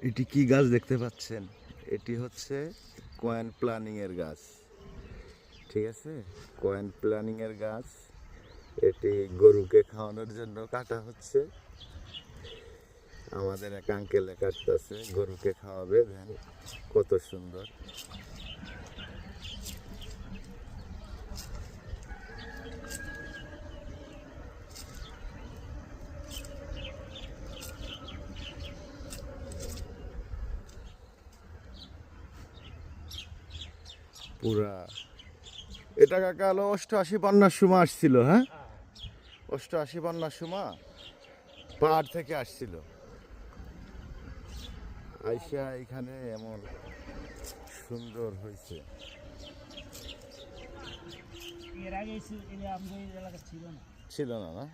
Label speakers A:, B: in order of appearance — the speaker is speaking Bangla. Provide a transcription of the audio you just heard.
A: এটি কি গাছ দেখতে পাচ্ছেন? এটি হচ্ছে কয়েন প্ল্যানিং এর গাছ। ঠিক আছে, কয়েন প্ল্যানিং এর গাছ। এটি গরুকে খাওয়ানোর জন্য কাটা হচ্ছে। আমাদের এক আঙ্কেলে কাটতেছে, গরুকে খাওয়াবে। দেখেন কত সুন্দর। পুরা এটা কাকা হলো 88-50 সময় আসছিল। হ্যাঁ, 88-50 সময় পাহাড় থেকে আসছিল, আইসা এখানে এমন সুন্দর হয়েছে।
B: এর আগে আমাদের এলাকা ছিল না।
A: ছিল না, না?